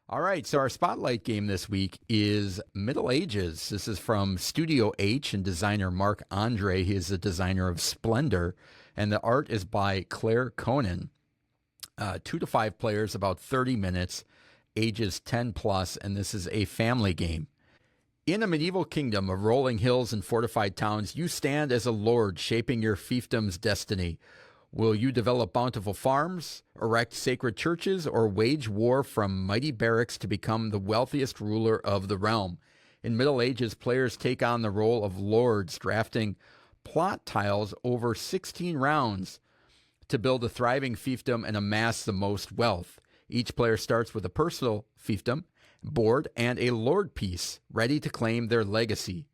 All right, so our spotlight game this week is Middle Ages. This is from Studio H and designer Marc André. He is the designer of Splendor, and the art is by Claire Conan. 2 to 5 players, about 30 minutes, ages 10 plus, and this is a family game. In a medieval kingdom of rolling hills and fortified towns, you stand as a lord shaping your fiefdom's destiny. Will you develop bountiful farms, erect sacred churches, or wage war from mighty barracks to become the wealthiest ruler of the realm? In Middle Ages, players take on the role of lords, drafting plot tiles over 16 rounds to build a thriving fiefdom and amass the most wealth. Each player starts with a personal fiefdom, board, and a lord piece, ready to claim their legacy.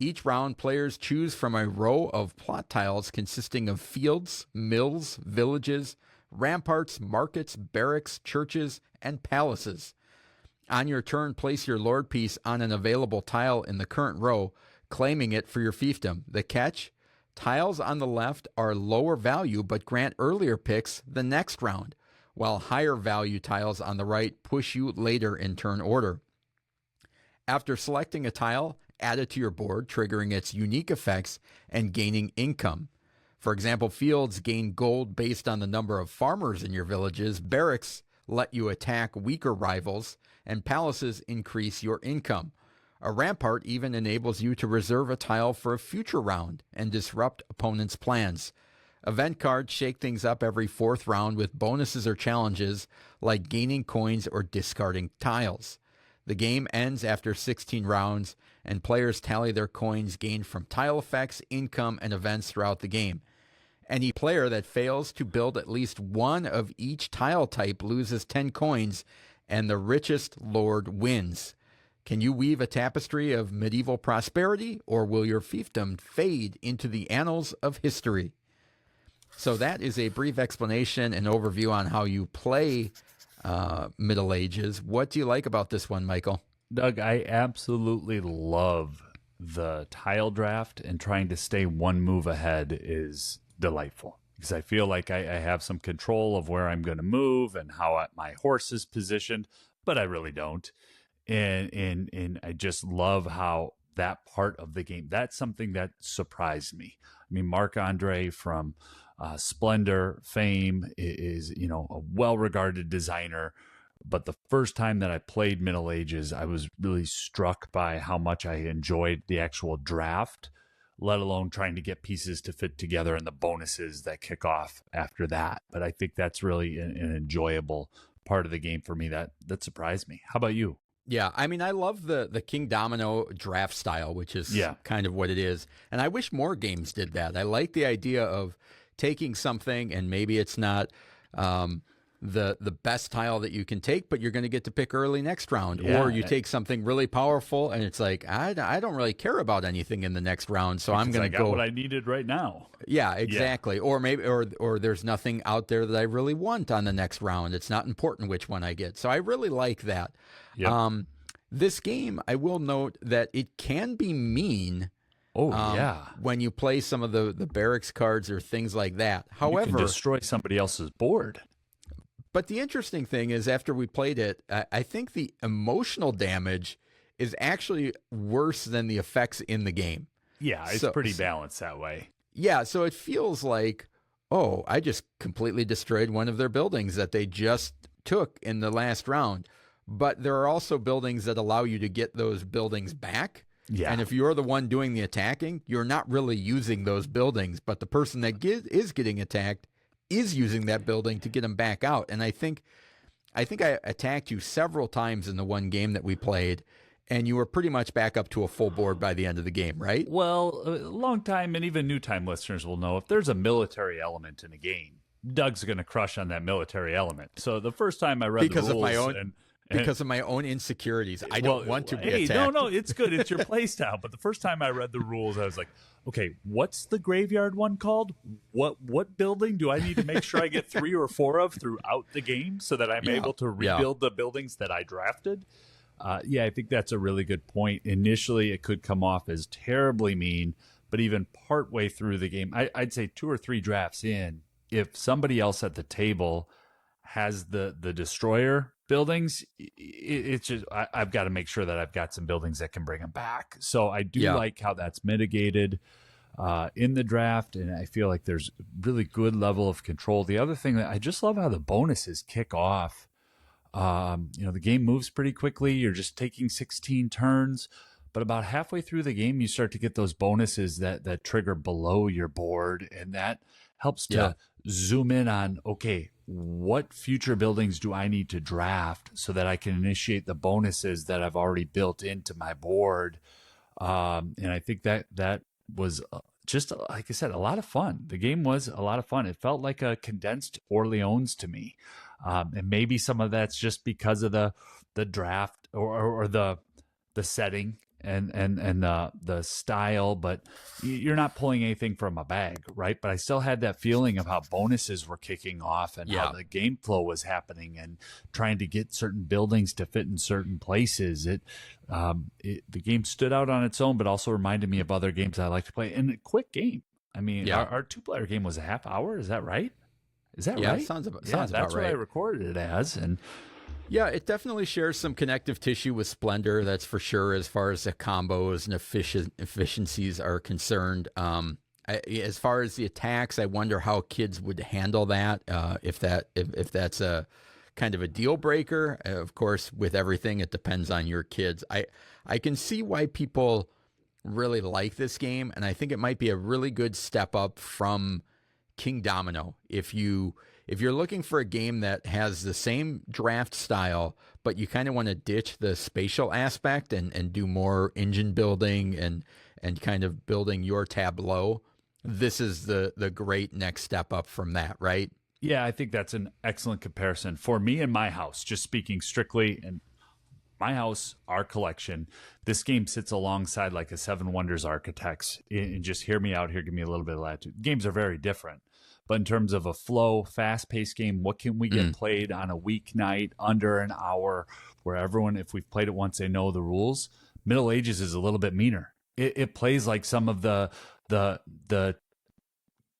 Each round, players choose from a row of plot tiles consisting of fields, mills, villages, ramparts, markets, barracks, churches, and palaces. On your turn, place your lord piece on an available tile in the current row, claiming it for your fiefdom. The catch? Tiles on the left are lower value but grant earlier picks the next round, while higher value tiles on the right push you later in turn order. After selecting a tile, add it to your board, triggering its unique effects and gaining income. For example, fields gain gold based on the number of farmers in your villages, barracks let you attack weaker rivals, and palaces increase your income. A rampart even enables you to reserve a tile for a future round and disrupt opponents' plans. Event cards shake things up every 4th round with bonuses or challenges like gaining coins or discarding tiles. The game ends after 16 rounds, and players tally their coins gained from tile effects, income, and events throughout the game. Any player that fails to build at least one of each tile type loses 10 coins, and the richest lord wins. Can you weave a tapestry of medieval prosperity, or will your fiefdom fade into the annals of history? So that is a brief explanation and overview on how you play Middle Ages. What do you like about this one, Michael? Doug, I absolutely love the tile draft, and trying to stay one move ahead is delightful because I feel like I have some control of where I'm going to move and how my horse is positioned, but I really don't. And I just love how that part of the game, that's something that surprised me. I mean, Marc André from Splendor fame is, a well-regarded designer. But the first time that I played Middle Ages, I was really struck by how much I enjoyed the actual draft, let alone trying to get pieces to fit together and the bonuses that kick off after that. But I think that's really an enjoyable part of the game for me that surprised me. How about you? Yeah, I mean, I love the Kingdomino draft style, which is kind of what it is. And I wish more games did that. I like the idea of taking something, and maybe it's not the best tile that you can take, but you're going to get to pick early next round. Or you take something really powerful, and it's like, I don't really care about anything in the next round, so I'm going to go what I needed right now. Yeah, exactly. Yeah. Or maybe or there's nothing out there that I really want on the next round. It's not important which one I get. So I really like that. Yep. This game, I will note that it can be mean. When you play some of the barracks cards or things like that. However, you can destroy somebody else's board. But the interesting thing is, after we played it, I think the emotional damage is actually worse than the effects in the game. Yeah, it's pretty balanced that way. Yeah, so it feels like, oh, I just completely destroyed one of their buildings that they just took in the last round. But there are also buildings that allow you to get those buildings back. Yeah. And if you're the one doing the attacking, you're not really using those buildings, but the person that is getting attacked is using that building to get them back out. And I think I attacked you several times in the one game that we played, and you were pretty much back up to a full board by the end of the game, right? Well, long time and even new time listeners will know if there's a military element in a game, Doug's going to crush on that military element. So the first time I read the rules because of my own insecurities, I don't want to be attacked. No, it's good. It's your play style. But the first time I read the rules, I was like, okay, what's the graveyard one called? What building do I need to make sure I get 3 or 4 of throughout the game so that I'm able to rebuild the buildings that I drafted? I think that's a really good point. Initially, it could come off as terribly mean, but even partway through the game, I'd say 2 or 3 drafts in, if somebody else at the table has the destroyer buildings, it's just I've got to make sure that I've got some buildings that can bring them back. So I do like how that's mitigated in the draft, and I feel like there's really good level of control. The other thing that I just love how the bonuses kick off. The game moves pretty quickly. You're just taking 16 turns, but about halfway through the game, you start to get those bonuses that trigger below your board, and that helps to zoom in on, okay, what future buildings do I need to draft so that I can initiate the bonuses that I've already built into my board? And I think that was just, like I said, a lot of fun. The game was a lot of fun. It felt like a condensed Orleans to me. And maybe some of that's just because of the draft or the setting and the style, but you're not pulling anything from a bag, right? But I still had that feeling of how bonuses were kicking off and how the game flow was happening and trying to get certain buildings to fit in certain places. The game stood out on its own, but also reminded me of other games I like to play. And a quick game. I mean, our 2-player game was a half hour. Is that right? Is that right? Sounds about that's right. what I recorded it as. And yeah, it definitely shares some connective tissue with Splendor, that's for sure, as far as the combos and efficiencies are concerned. As far as the attacks, I wonder how kids would handle that, if that's a kind of a deal breaker. Of course, with everything, it depends on your kids. I can see why people really like this game, and I think it might be a really good step up from Kingdomino. If you're looking for a game that has the same draft style, but you kind of want to ditch the spatial aspect and do more engine building and kind of building your tableau, this is the great next step up from that, right? Yeah, I think that's an excellent comparison. For me and my house, just speaking strictly in my house, our collection, this game sits alongside like a Seven Wonders Architects. And just hear me out here, give me a little bit of latitude. Games are very different. But in terms of a flow, fast-paced game, what can we get played on a weeknight under an hour where everyone, if we've played it once, they know the rules? Middle Ages is a little bit meaner. It plays like some of the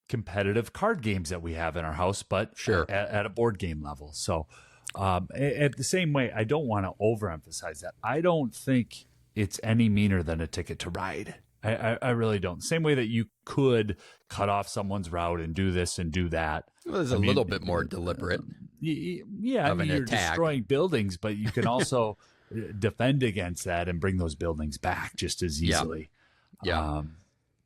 competitive card games that we have in our house, but at a board game level. So at the same way, I don't want to overemphasize that. I don't think it's any meaner than a Ticket to Ride. I really don't. Same way that you could cut off someone's route and do this and do that. Well, there's a little bit more deliberate. Yeah, you're destroying buildings, but you can also defend against that and bring those buildings back just as easily. Yeah.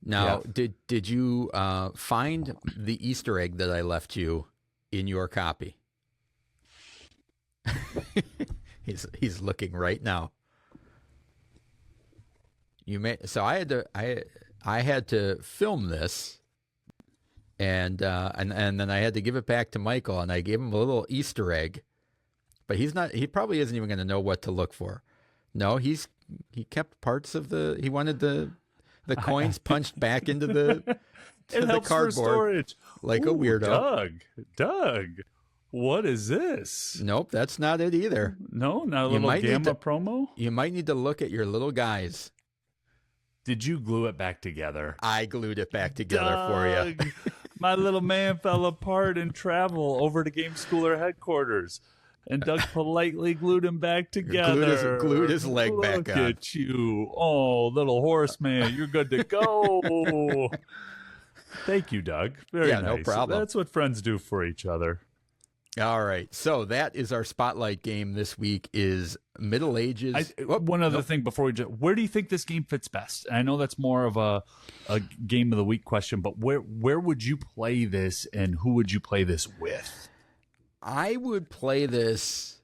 Now, did you find the Easter egg that I left you in your copy? He's looking right now. So I had to film this, and then I had to give it back to Michael, and I gave him a little Easter egg, but he probably isn't even going to know what to look for. No, he kept parts of he wanted the coins punched back into the cardboard, storage. Like a weirdo. Doug, what is this? Nope, that's not it either. No, not a little Gamma promo? You might need to look at your little guys. Did you glue it back together? I glued it back together for you. My little man fell apart in travel over to Gameschooler headquarters, and Doug politely glued him back together. Glued his leg back on. Look at you. Oh, little horseman, you're good to go. Thank you, Doug. Very nice. No problem. That's what friends do for each other. All right. So that is our spotlight game this week is Middle Ages. One other thing before where do you think this game fits best? And I know that's more of a game of the week question, but where would you play this and who would you play this with? I would play this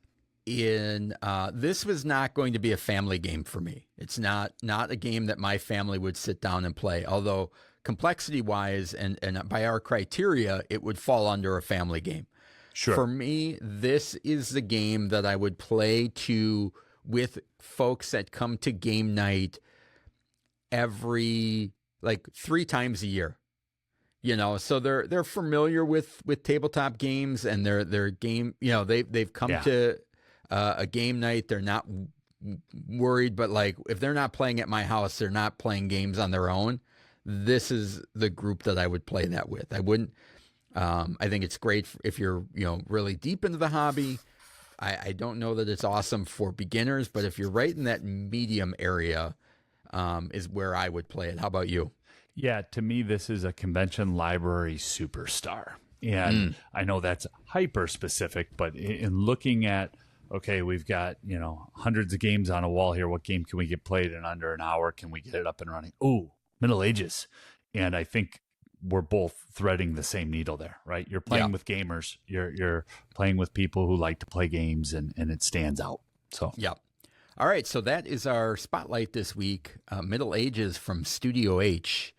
in, this was not going to be a family game for me. It's not a game that my family would sit down and play, although complexity wise and by our criteria, it would fall under a family game. Sure. For me, this is the game that I would play with folks that come to game night every 3 times a year. So they're familiar with tabletop games and their game. They've come to a game night. They're not worried, but if they're not playing at my house, they're not playing games on their own. This is the group that I would play that with. I wouldn't. I think it's great if you're, really deep into the hobby. I don't know that it's awesome for beginners, but if you're right in that medium area, is where I would play it. How about you? Yeah, to me, this is a convention library superstar. And I know that's hyper specific, but in looking at, okay, we've got, hundreds of games on a wall here. What game can we get played in under an hour? Can we get it up and running? Ooh, Middle Ages. And I think we're both threading the same needle there, right? You're playing with gamers. You're playing with people who like to play games, and it stands out. So, yeah. All right, so that is our spotlight this week. Middle Ages from Studio H.